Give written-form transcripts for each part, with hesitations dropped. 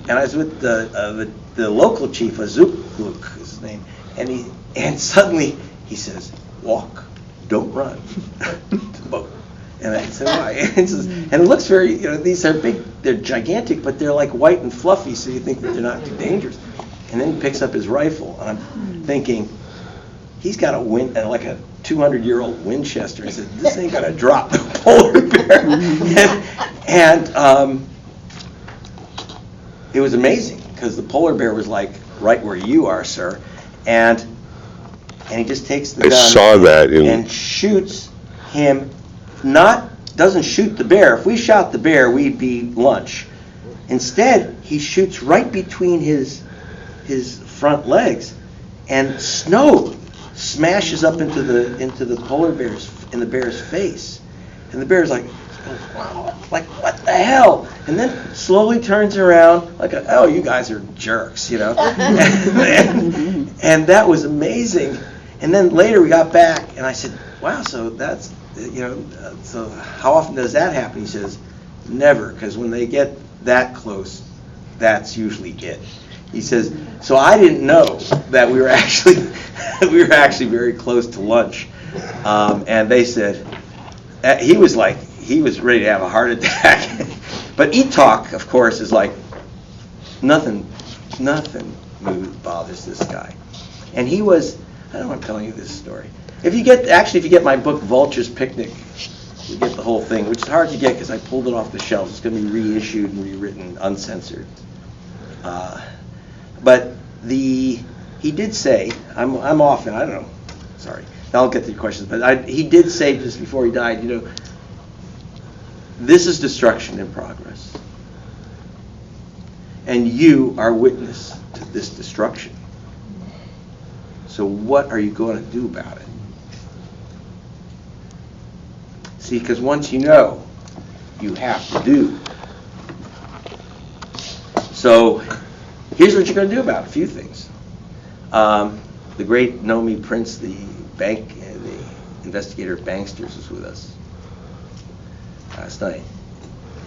and I was with the local chief, Azukluk is his name, and suddenly he says, "Walk, don't run." To the boat. And I said, "Why?" And it looks very, these are big, they're gigantic, but they're like white and fluffy, so you think that they're not too dangerous. And then he picks up his rifle, and I'm thinking, he's got like a 200-year-old Winchester. I said, "This ain't gonna drop the polar bear." and it was amazing because the polar bear was like right where you are, sir, and he just takes the gun. I saw that and shoots him. Doesn't shoot the bear. If we shot the bear, we'd be lunch. Instead, he shoots right between his front legs, and snow smashes up into the polar bear's face, and the bear's like, "Wow, like what the hell?" And then slowly turns around like, "Oh, you guys are jerks," and that was amazing. And then later we got back, and I said, "Wow, so that's so how often does that happen?" He says, "Never, because when they get that close, that's usually it." He says, "So I didn't know that we were actually very close to lunch," and they said he was ready to have a heart attack. But Etalk, of course, is like nothing bothers this guy, and he was. I don't want to tell you this story. If you get my book Vulture's Picnic, you get the whole thing, which is hard to get because I pulled it off the shelves. It's going to be reissued and rewritten, uncensored. But he did say, I'm off, and I don't know. Sorry, I'll get to your questions. But he did say just before he died, this is destruction in progress, and you are witness to this destruction. So what are you going to do about it? See, because once you know, you have to do. So here's what you're going to do about it. A few things. The great Nomi Prince, the investigator of banksters, was with us last night.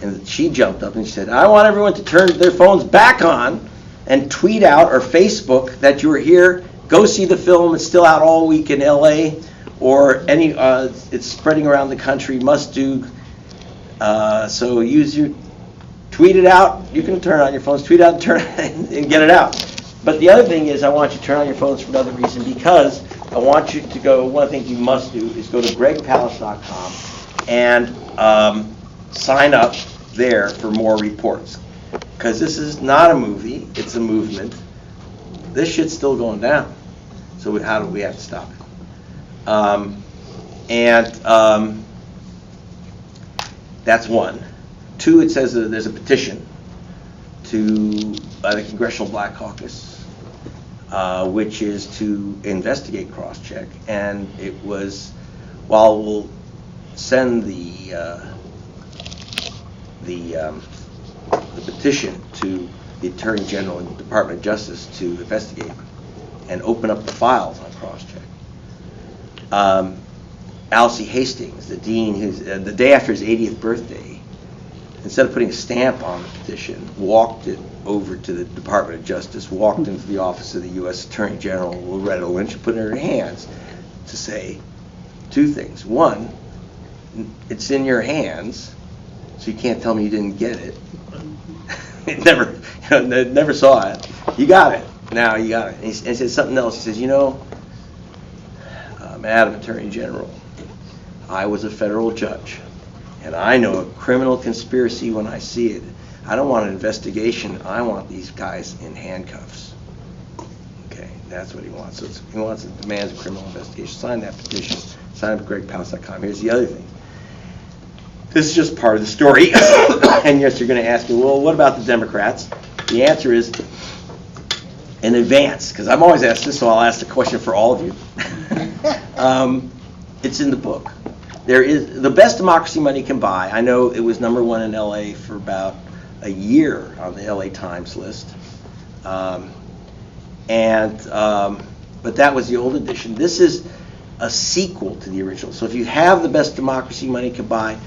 And she jumped up and she said, "I want everyone to turn their phones back on and tweet out or Facebook that you were here. Go see the film. It's still out all week in L.A. or it's spreading around the country. Must do. So tweet it out. You can turn on your phones. Tweet out and turn and get it out. But the other thing is, I want you to turn on your phones for another reason, because I want you to go. One thing you must do is go to gregpalast.com and sign up there for more reports, because this is not a movie. It's a movement. This shit's still going down. So how do we have to stop it? That's one. Two, it says there's a petition by the Congressional Black Caucus, which is to investigate Crosscheck. And it was, while we'll send the petition to the Attorney General and the Department of Justice to investigate and open up the files on Crosscheck. Alcee Hastings, the dean, who's the day after his 80th birthday, instead of putting a stamp on the petition, walked it over to the Department of Justice, walked into the office of the U.S. Attorney General, Loretta Lynch, and put it in her hands to say two things. One, it's in your hands, so you can't tell me you didn't get it. Never saw it. You got it. Now you got it. And he said something else. He says, Madam Attorney General, I was a federal judge, and I know a criminal conspiracy when I see it. I don't want an investigation. I want these guys in handcuffs. Okay, that's what he wants. So he wants and demands a criminal investigation. Sign that petition. Sign up at gregpalast.com. Here's the other thing. This is just part of the story. And yes, you're going to ask me, well, what about the Democrats? The answer is in advance, because I'm always asked this, so I'll ask the question for all of you. It's in the book. There is the best democracy money can buy. I know it was number one in L.A. for about a year on the L.A. Times list. But that was the old edition. This is a sequel to the original. So if you have the best democracy money can buy,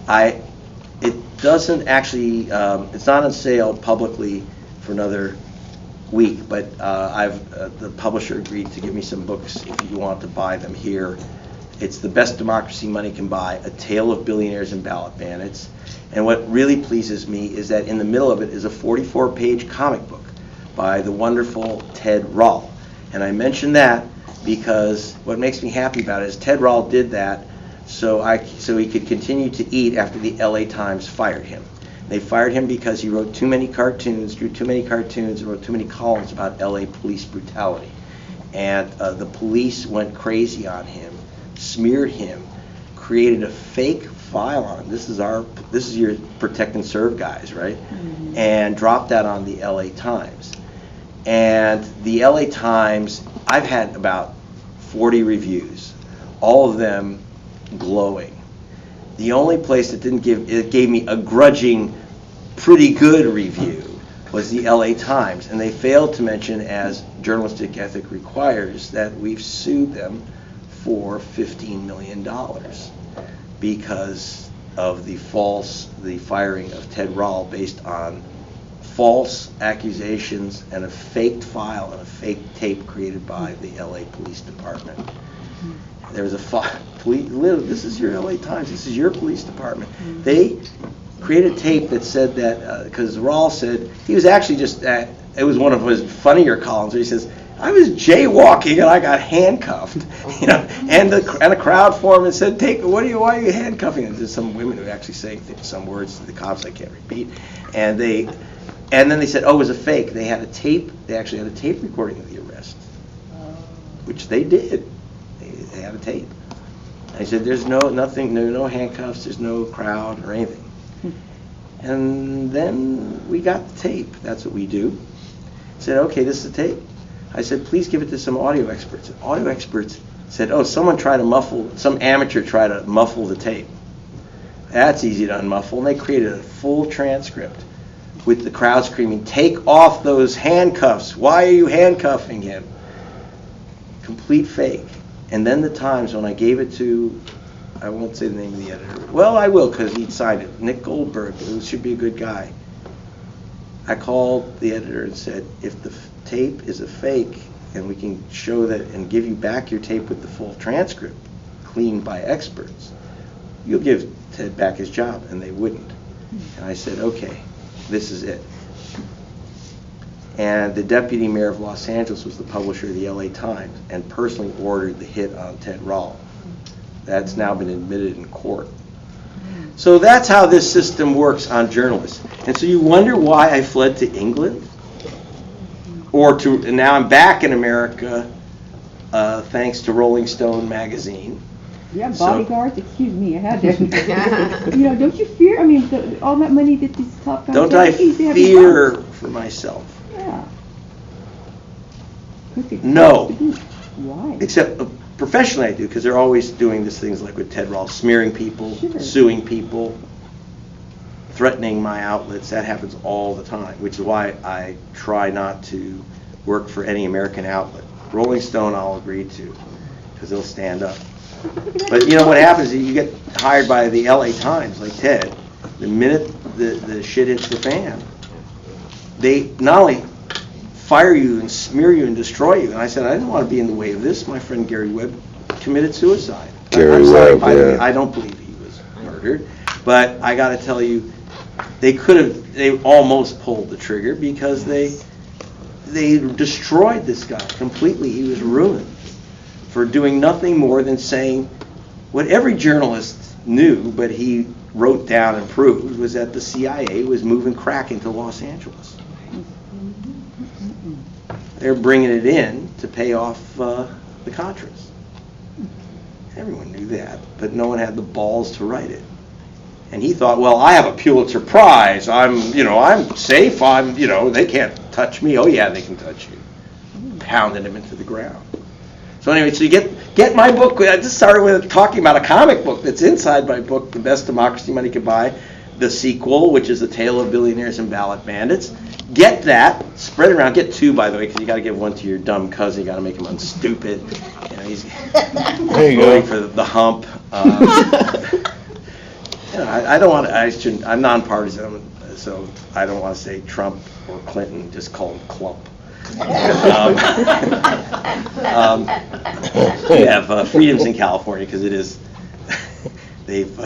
it doesn't actually, it's not on sale publicly for another week, but the publisher agreed to give me some books if you want to buy them here. It's The Best Democracy Money Can Buy, A Tale of Billionaires and Ballot Bandits. And what really pleases me is that in the middle of it is a 44-page comic book by the wonderful Ted Rall. And I mention that because what makes me happy about it is Ted Rall did that so he could continue to eat after the LA Times fired him. They fired him because he wrote too many cartoons, drew too many cartoons, and wrote too many columns about LA police brutality. And the police went crazy on him, smeared him, created a fake file on him. This is your protect and serve guys, right? Mm-hmm. And dropped that on the LA Times. And the LA Times, I've had about 40 reviews, all of them glowing. The only place that gave me a grudging, pretty good review was the LA Times, and they failed to mention, as journalistic ethic requires, that we've sued them for $15 million because of the firing of Ted Rall based on false accusations and a faked file and a fake tape created by the LA Police Department. There was this is your LA Times, this is your police department. They created a tape that said that, because Rall said, he was actually just, it was one of his funnier columns where he says, I was jaywalking and I got handcuffed, and a crowd formed and said, why are you handcuffing? And there's some women who actually saying some words to the cops I can't repeat, and then they said, it was a fake. They had a tape. They actually had a tape recording of the arrest, which they did. They had a tape. I said, there's no handcuffs, there's no crowd or anything. And then we got the tape. That's what we do. I said, okay, this is the tape. I said, please give it to some audio experts. And audio experts said, some amateur tried to muffle the tape. That's easy to unmuffle. And they created a full transcript with the crowd screaming, take off those handcuffs. Why are you handcuffing him? Complete fake. And then the Times, when I gave it to, I won't say the name of the editor. Well, I will, because he'd signed it. Nick Goldberg, who should be a good guy. I called the editor and said, if the tape is a fake and we can show that and give you back your tape with the full transcript, cleaned by experts, you'll give Ted back his job. And they wouldn't. And I said, okay, this is it. And the deputy mayor of Los Angeles was the publisher of the LA Times and personally ordered the hit on Ted Rall. That's now been admitted in court. So that's how this system works on journalists. And so you wonder why I fled to England? And now I'm back in America thanks to Rolling Stone magazine. Yeah, bodyguards, excuse me, I had to. Don't you fear, all that money that these top guys don't I fear for myself? Yeah. No. Why? Except professionally I do, because they're always doing these things like with Ted Rall, smearing people, suing people, threatening my outlets. That happens all the time, which is why I try not to work for any American outlet. Rolling Stone I'll agree to, because they'll stand up. But what happens is you get hired by the LA Times, like Ted, the minute the shit hits the fan, they not only fire you and smear you and destroy you. And I said, I didn't want to be in the way of this. My friend Gary Webb committed suicide. I'm sorry, by the way, I don't believe he was murdered. But I got to tell you, they almost pulled the trigger because they destroyed this guy completely. He was ruined for doing nothing more than saying what every journalist knew, but he wrote down and proved, was that the CIA was moving crack into Los Angeles. They're bringing it in to pay off the Contras. Everyone knew that, but no one had the balls to write it. And he thought, well, I have a Pulitzer Prize. I'm safe. They can't touch me. Oh yeah, they can touch you. Pounded him into the ground. So anyway, so you get my book. I just started with talking about a comic book that's inside my book, The Best Democracy Money Can Buy, the sequel, which is A Tale of Billionaires and Ballot Bandits. Get that, spread it around. Get two, by the way, because you got to give one to your dumb cousin. You got to make him unstupid. He's voting for the hump. I don't want to. I'm nonpartisan. So I don't want to say Trump or Clinton, just call him Clump. We have freedoms in California because it is, they've,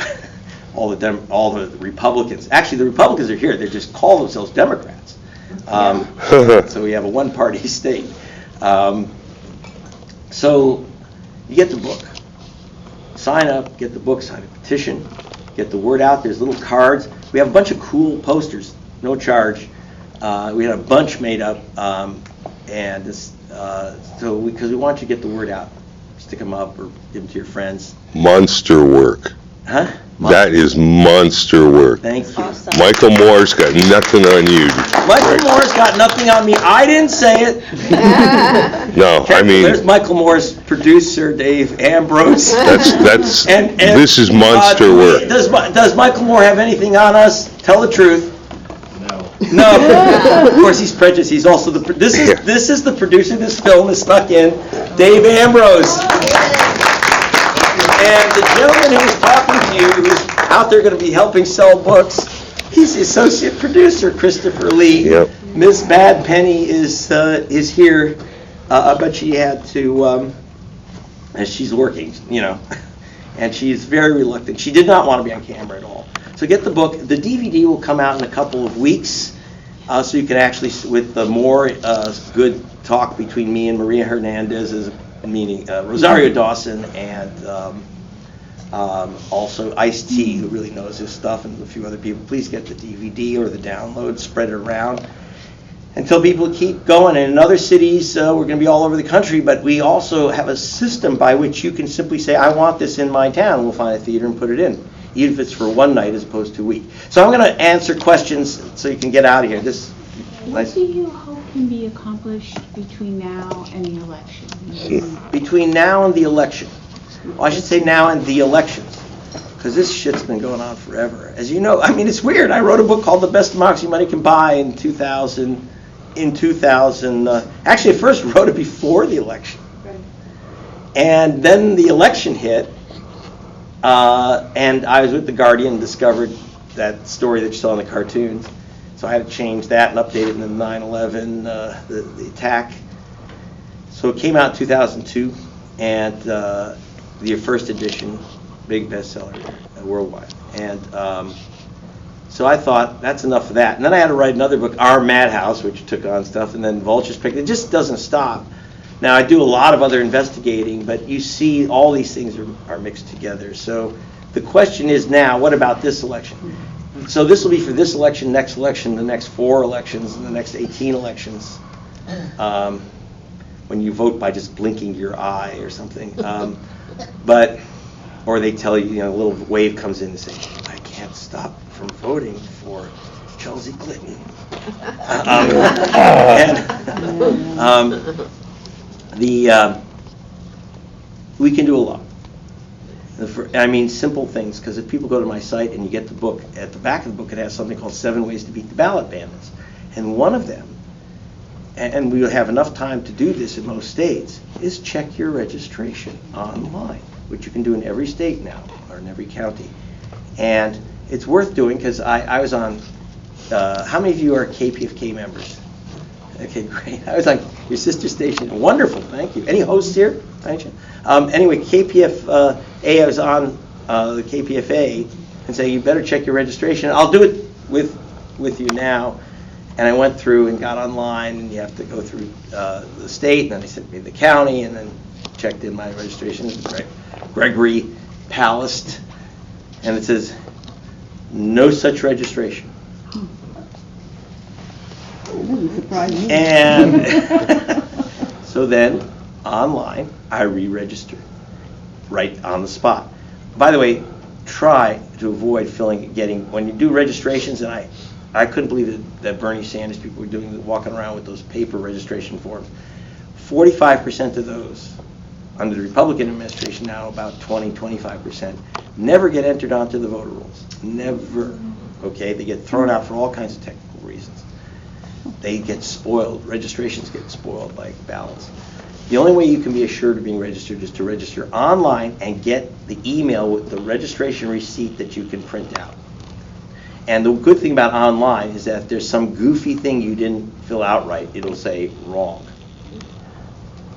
all the Republicans, actually the Republicans are here, they just call themselves Democrats. So we have a one-party state. So you get the book. Sign up, get the book, sign a petition, get the word out. There's little cards. We have a bunch of cool posters, no charge. We had a bunch made up, and this, because we want you to get the word out. Stick them up or give them to your friends. Monster work. Huh? That is monster work. Thank you. Awesome. Michael Moore's got nothing on you. Michael Moore's got nothing on me. I didn't say it. No, I mean, There's Michael Moore's producer, Dave Ambrose. that's And this is monster work. Does Michael Moore have anything on us? Tell the truth. No. Of course, he's prejudiced. He's also this is the producer. This film is stuck in, Dave Ambrose. And the gentleman who's talking to you, who's out there going to be helping sell books, he's the associate producer, Christopher Lee. Yep. Miss Bad Penny is here, but she had to, as she's working, and she's very reluctant. She did not want to be on camera at all. So get the book. The DVD will come out in a couple of weeks, so you can actually, with the more good talk between me and Maria Hernandez, meaning Rosario Dawson, and also Ice-T, who really knows his stuff, and a few other people. Please get the DVD or the download, spread it around, until people keep going. And in other cities, we're going to be all over the country, but we also have a system by which you can simply say, I want this in my town. We'll find a theater and put it in, even if it's for one night as opposed to a week. So I'm going to answer questions so you can get out of here. What do you hope can be accomplished between now and the election? Between now and the election. Well, I should say now and the elections, because this shit's been going on forever. As you know, I mean, it's weird. I wrote a book called The Best Democracy Money Can Buy in 2000. Actually, I first wrote it before the election. And then the election hit, and I was with The Guardian and discovered that story that you saw in the cartoons. So I had to change that and update it in the 9/11, the attack. So it came out in 2002, and the first edition, big bestseller worldwide. And so I thought, that's enough of that. And then I had to write another book, Our Madhouse, which took on stuff, and then Vultures picked it. It just doesn't stop. Now, I do a lot of other investigating, but you see all these things are mixed together. So the question is now, what about this election? So this will be for this election, the next 4 elections, and the next 18 elections, when you vote by just blinking your eye or something. Or they tell you, a little wave comes in and say, I can't stop from voting for Chelsea Clinton. We can do a lot. I mean, simple things, because if people go to my site and you get the book, at the back of the book it has something called 7 Ways to Beat the Ballot Bandits. And one of them, and we will have enough time to do this in most states, is check your registration online, which you can do in every state now, or in every county. And it's worth doing, because I was on, how many of you are KPFK members? Okay, great. I was on your sister station. Wonderful, thank you. Any hosts here? Anyway, KPFA, I was on the KPFA and say, you better check your registration. I'll do it with you now. And I went through and got online, and you have to go through the state, and then they sent me the county, and then checked in my registration. Gregory Palast, and it says, no such registration. That doesn't surprise me. And so then, online, I re-registered right on the spot. By the way, try to avoid when you do registrations, and I couldn't believe that Bernie Sanders people were walking around with those paper registration forms. 45% of those, under the Republican administration now, about 25%, never get entered onto the voter rolls. Never. Okay? They get thrown out for all kinds of technical reasons. They get spoiled. Registrations get spoiled like ballots. The only way you can be assured of being registered is to register online and get the email with the registration receipt that you can print out. And the good thing about online is that if there's some goofy thing you didn't fill out right, it'll say wrong.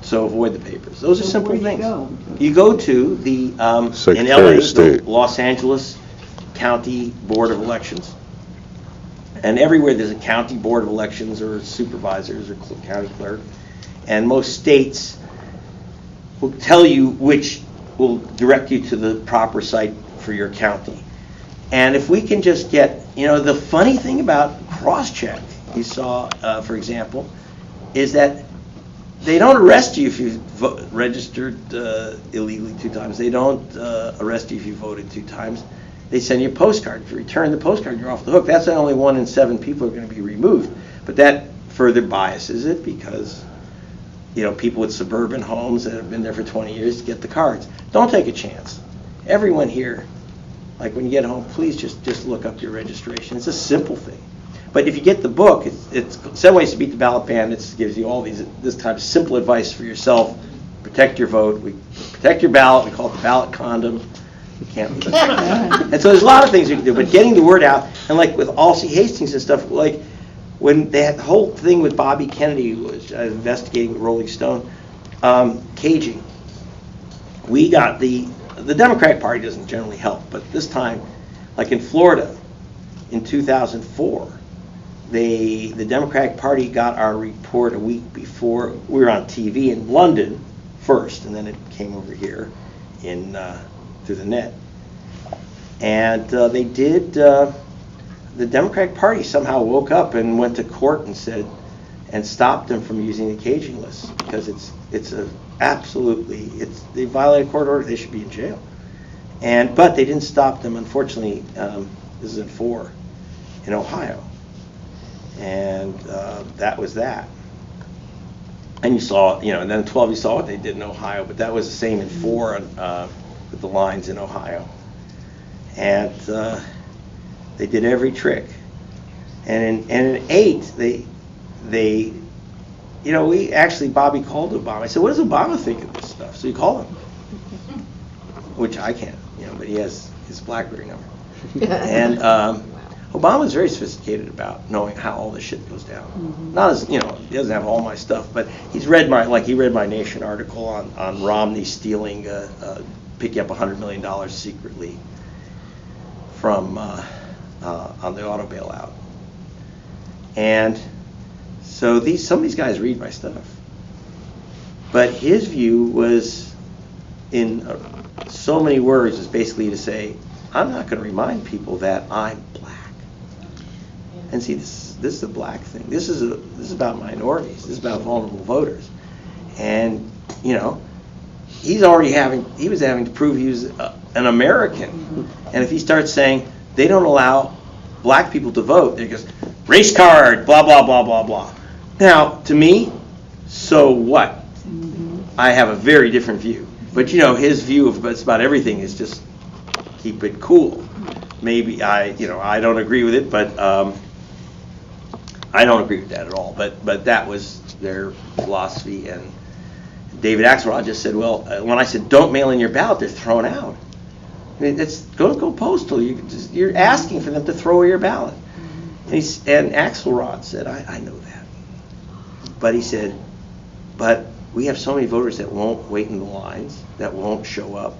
So avoid the papers. Those are So simple where do you things. go? You go to the, in Secretary LA, of the State. Los Angeles County Board of Elections. And everywhere there's a county board of elections or supervisors or county clerk. And most states will tell you which will direct you to the proper site for your county. And if we can just get, the funny thing about cross-check, you saw, for example, is that they don't arrest you if you registered illegally 2 times. They don't arrest you if you voted 2 times. They send you a postcard. If you return the postcard, you're off the hook. That's only 1 in 7 people are going to be removed. But that further biases it because, people with suburban homes that have been there for 20 years get the cards. Don't take a chance. Everyone here, like when you get home, please just look up your registration. It's a simple thing. But if you get the book, it's 7 Ways to Beat the Ballot Bandits. It gives you all this type of simple advice for yourself. Protect your vote. Protect your ballot. We call it the ballot condom. You can't leave it. And so there's a lot of things you can do. But getting the word out, and like with Alcee Hastings and stuff, like when they had the whole thing with Bobby Kennedy, was investigating with Rolling Stone, caging. We got the Democratic Party doesn't generally help, but this time, like in Florida, in 2004. The Democratic Party got our report a week before. We were on TV in London first, and then it came over here through the net. And they did. The Democratic Party somehow woke up and went to court and stopped them from using the caging list because they violated court order. They should be in jail. But they didn't stop them. Unfortunately, this is in 4 in Ohio. And that was that. And you saw, and then 12 you saw what they did in Ohio, but that was the same in 4 with the lines in Ohio. And they did every trick. And in 8, we actually, Bobby called Obama. I said, what does Obama think of this stuff? So you call him, which I can't, but he has his BlackBerry number. And Obama's very sophisticated about knowing how all this shit goes down. Mm-hmm. Not as, he doesn't have all my stuff, but he read my Nation article on Romney stealing, picking up $100 million secretly from on the auto bailout. And so some of these guys read my stuff. But his view was, in so many words, is basically to say, I'm not going to remind people that I'm black. And see, this is a black thing. This is about minorities. This is about vulnerable voters. And he was having to prove he was an American. And if he starts saying they don't allow black people to vote, they goes race card, blah blah blah blah blah. Now, to me, so what? Mm-hmm. I have a very different view. But his view of about everything is just keep it cool. Maybe I don't agree with it, but I don't agree with that at all. But that was their philosophy. And David Axelrod just said, well, when I said don't mail in your ballot, they're thrown out. I mean, don't go postal. You're asking for them to throw away your ballot. And Axelrod said, I know that. But he said, but we have so many voters that won't wait in the lines, that won't show up,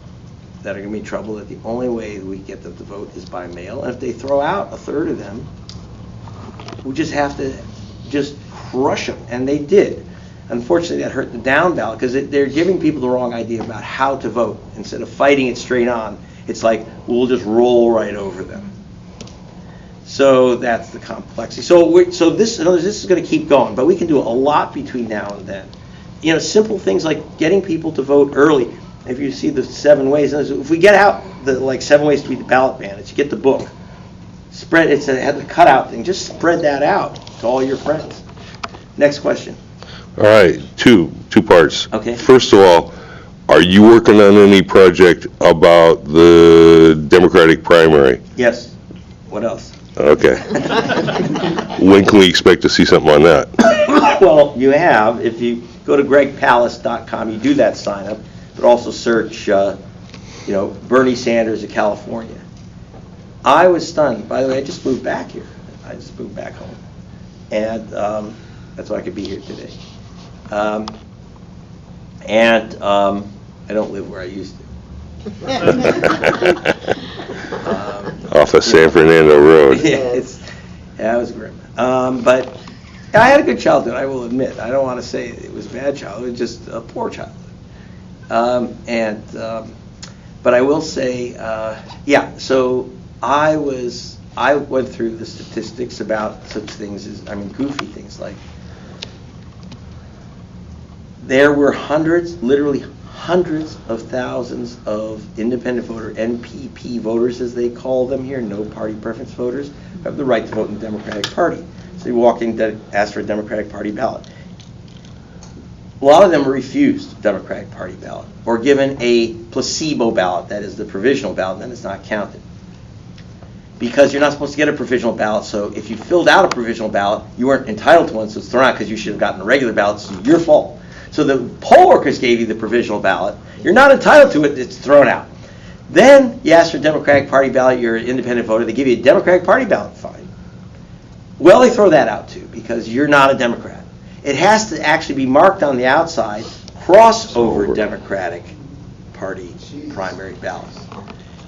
that are going to be in trouble, that the only way we get them to vote is by mail. And if they throw out a third of them, we just have to just crush them. And they did. Unfortunately, that hurt the down ballot because they're giving people the wrong idea about how to vote. Instead of fighting it straight on, it's like, we'll just roll right over them. So that's the complexity. So this is going to keep going, but we can do a lot between now and then. Simple things like getting people to vote early. If you see the 7 ways, if we get out the 7 ways to beat the ballot bandits, you get the book. Spread it had the cutout thing. Just spread that out to all your friends. Next question. All right, two parts. Okay. First of all, are you working on any project about the Democratic primary? Yes. What else? Okay. When can we expect to see something on that? Well, you have. If you go to gregpalast.com, you do that sign up, but also search, Bernie Sanders of California. I was stunned. By the way, I just moved back here. I just moved back home. And that's why I could be here today. I don't live where I used to. Off of San Fernando Road. Yeah, it was grim. But I had a good childhood, I will admit. I don't want to say it was a bad childhood, it was just a poor childhood. But I will say, so I went through the statistics about such things as, goofy things like, there were literally hundreds of thousands of independent voter, NPP voters as they call them here, no party preference voters, who have the right to vote in the Democratic Party. So they walked in to ask for a Democratic Party ballot. A lot of them were refused the Democratic Party ballot or given a placebo ballot, that is the provisional ballot, and then it's not counted. Because you're not supposed to get a provisional ballot, so if you filled out a provisional ballot, you weren't entitled to one, so it's thrown out because you should have gotten a regular ballot, so it's your fault. So the poll workers gave you the provisional ballot. You're not entitled to it, it's thrown out. Then you ask for a Democratic Party ballot, you're an independent voter, they give you a Democratic Party ballot, fine. Well, they throw that out too, because you're not a Democrat. It has to actually be marked on the outside, crossover Democratic Party primary ballot.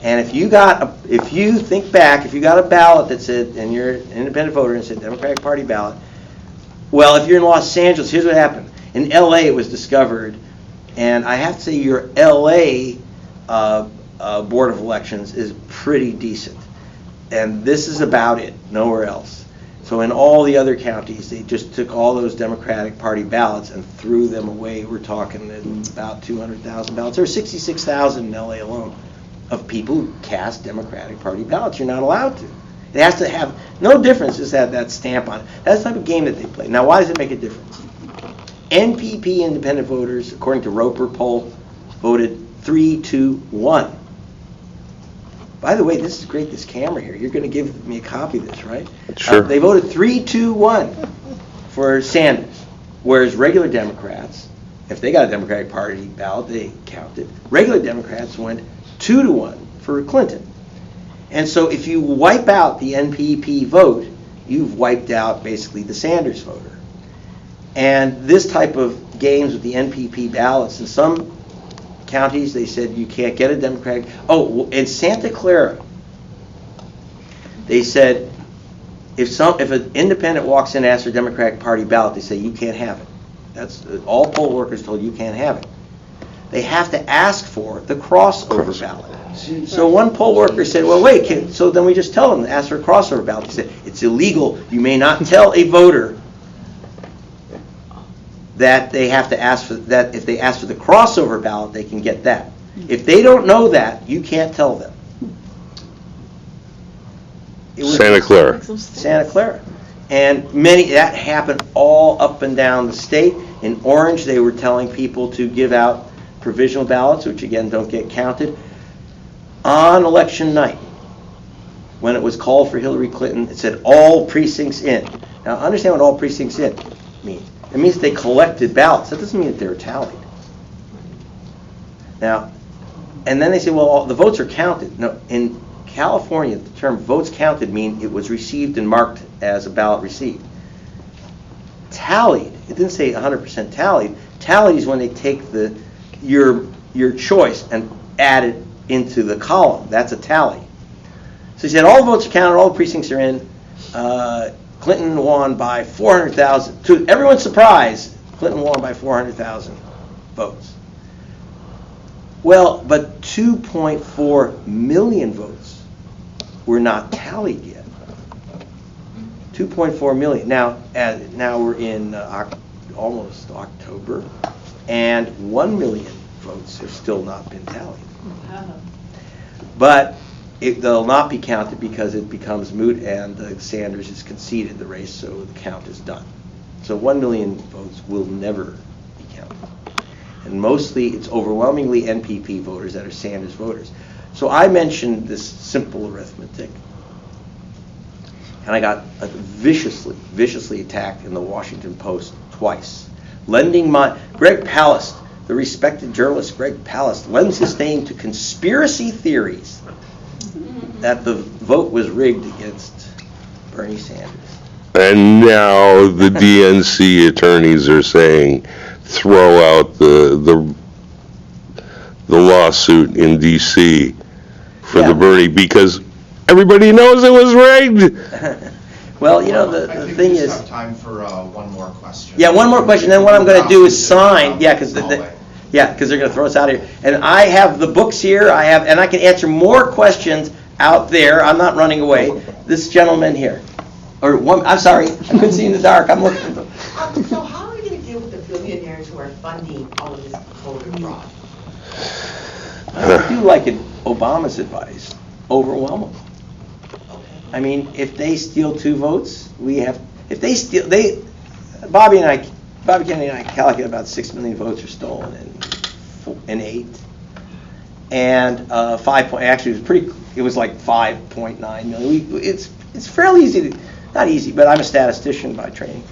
And if you think back, if you got a ballot that said, and you're an independent voter and said Democratic Party ballot, well, if you're in Los Angeles, here's what happened. In LA, it was discovered, and I have to say your LA Board of Elections is pretty decent. And this is about it, nowhere else. So in all the other counties, they just took all those Democratic Party ballots and threw them away. We're talking about 200,000 ballots. There are 66,000 in LA alone of people who cast Democratic Party ballots. You're not allowed to. It has to have no difference, just have that stamp on it. That's the type of game that they play. Now, why does it make a difference? NPP independent voters, according to Roper poll, voted 3-1. By the way, this is great, this camera here. You're going to give me a copy of this, right? Sure. They voted 3-1 for Sanders, whereas regular Democrats, if they got a Democratic Party ballot, they counted. Regular Democrats went 2-1 for Clinton. And so if you wipe out the NPP vote, you've wiped out basically the Sanders voter. And this type of games with the NPP ballots, in some counties they said you can't get a Democratic. Oh, in Santa Clara, they said if an independent walks in and asks for a Democratic Party ballot, they say you can't have it. That's all poll workers told you can't have it. They have to ask for the crossover ballot. So one poll worker said, well, wait, so then we just tell them to ask for a crossover ballot. He said, it's illegal. You may not tell a voter that they have to ask for that. If they ask for the crossover ballot, they can get that. If they don't know that, you can't tell them. Santa Clara. Santa Clara. And that happened all up and down the state. In Orange, they were telling people to give out provisional ballots, which again don't get counted. On election night, when it was called for Hillary Clinton, it said all precincts in. Now understand what all precincts in means. It means they collected ballots. That doesn't mean that they were tallied. Now, and then they say, well, the votes are counted. No, in California, the term votes counted mean it was received and marked as a ballot received. Tallied, it didn't say 100% tallied. Tallied is when they take your choice and add it into the column. That's a tally. So he said all the votes are counted, all the precincts are in. Clinton won by 400,000. To everyone's surprise, Clinton won by 400,000 votes. Well, but 2.4 million votes were not tallied yet. 2.4 million. Now we're in almost October, and 1 million votes have still not been tallied. But they'll not be counted because it becomes moot and Sanders has conceded the race, so the count is done. So 1 million votes will never be counted. And mostly, it's overwhelmingly NPP voters that are Sanders voters. So I mentioned this simple arithmetic, and I got viciously attacked in the Washington Post twice. Greg Palast, the respected journalist Greg Palast, lends his name to conspiracy theories that the vote was rigged against Bernie Sanders. And now the DNC attorneys are saying, throw out the lawsuit in D.C. for Yeah. the Bernie, because everybody knows it was rigged. Well, you know, the I think thing we just is, have time for one more question. yeah, one more question, then what I'm gonna do is sign, yeah, because Hallway. they're gonna throw us out of here. And I have the books here, and I can answer more questions out there, I'm not running away. This gentleman here, or one, I'm sorry, I couldn't see in the dark, I'm looking. So how are we going to deal with the billionaires who are funding all of this voter fraud? I do like Obama's advice, overwhelm them. I mean, if they steal 2 votes, Bobby Kennedy and I calculate about 6 million votes are stolen in 8. And it was like 5.9 million. It's fairly easy not easy, but I'm a statistician by training.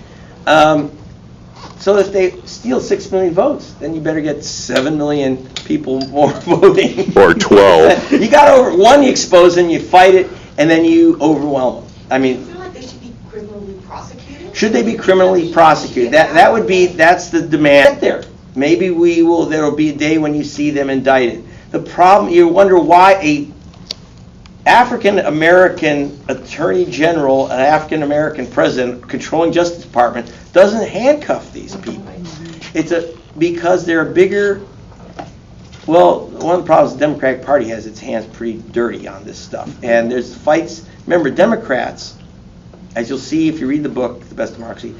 So if they steal 6 million votes, then you better get 7 million people more voting. Or 12. You got one, you expose them, you fight it, and then you overwhelm them. I I mean, feel like they should be criminally prosecuted. should they be criminally prosecuted? That's the demand there. Maybe there will be a day when you see them indicted. The problem, you wonder why a African-American Attorney General, an African-American President controlling Justice Department doesn't handcuff these people. Because they're bigger. Well, one of the problems the Democratic Party has its hands pretty dirty on this stuff. And there's fights. Remember, Democrats, as you'll see if you read the book, The Best Democracy,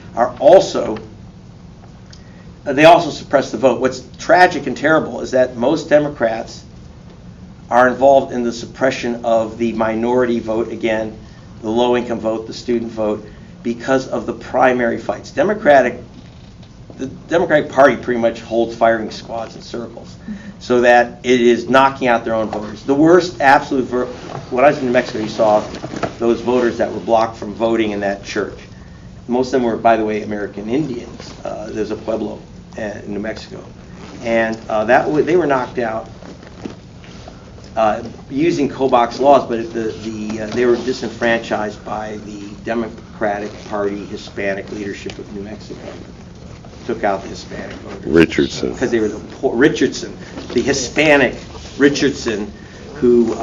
they also suppress the vote. What's tragic and terrible is that most Democrats are involved in the suppression of the minority vote, again, the low-income vote, the student vote, because of the primary fights. The Democratic Party pretty much holds firing squads in circles, so that it is knocking out their own voters. The worst absolute when I was in New Mexico, you saw those voters that were blocked from voting in that church. Most of them were, by the way, American Indians. There's a pueblo in New Mexico. And they were knocked out using Kobach's laws, but they were disenfranchised by the Democratic Party Hispanic leadership of New Mexico. Took out the Hispanic voters. Richardson. Because they were the Hispanic Richardson, who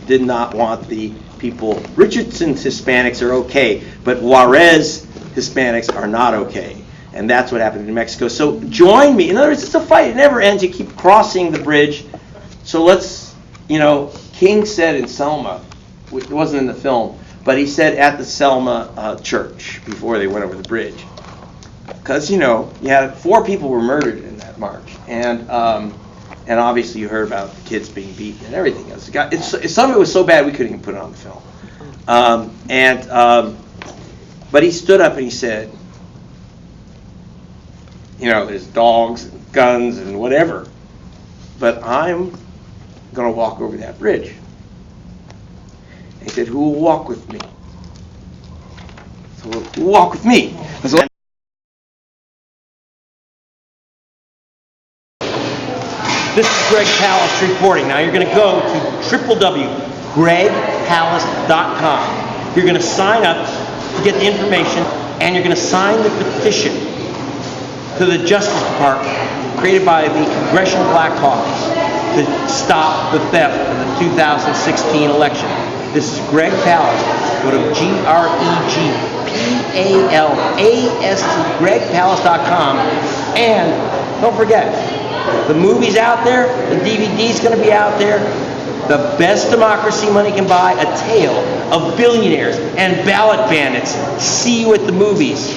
did not want the people. Richardson's Hispanics are okay, but Juarez Hispanics are not okay. And that's what happened in New Mexico. So join me. In other words, it's a fight. It never ends. You keep crossing the bridge. So King said in Selma, it wasn't in the film, but he said at the Selma church before they went over the bridge. Because, you had 4 people were murdered in that march. And obviously you heard about the kids being beaten and everything else. Some of it was so bad we couldn't even put it on the film. But he stood up and he said, there's dogs and guns and whatever, but I'm going to walk over that bridge. And he said, who will walk with me? So who will walk with me? So this is Greg Palast reporting. Now you're going to go to www.gregpalast.com. You're going to sign up to get the information, and you're going to sign the petition to the Justice Department created by the Congressional Black Caucus to stop the theft of the 2016 election. This is Greg Palast. Go to GregPalast, gregpalast.com, and don't forget, the movie's out there, the DVD's going to be out there. The best democracy money can buy, a tale of billionaires and ballot bandits. See you at the movies.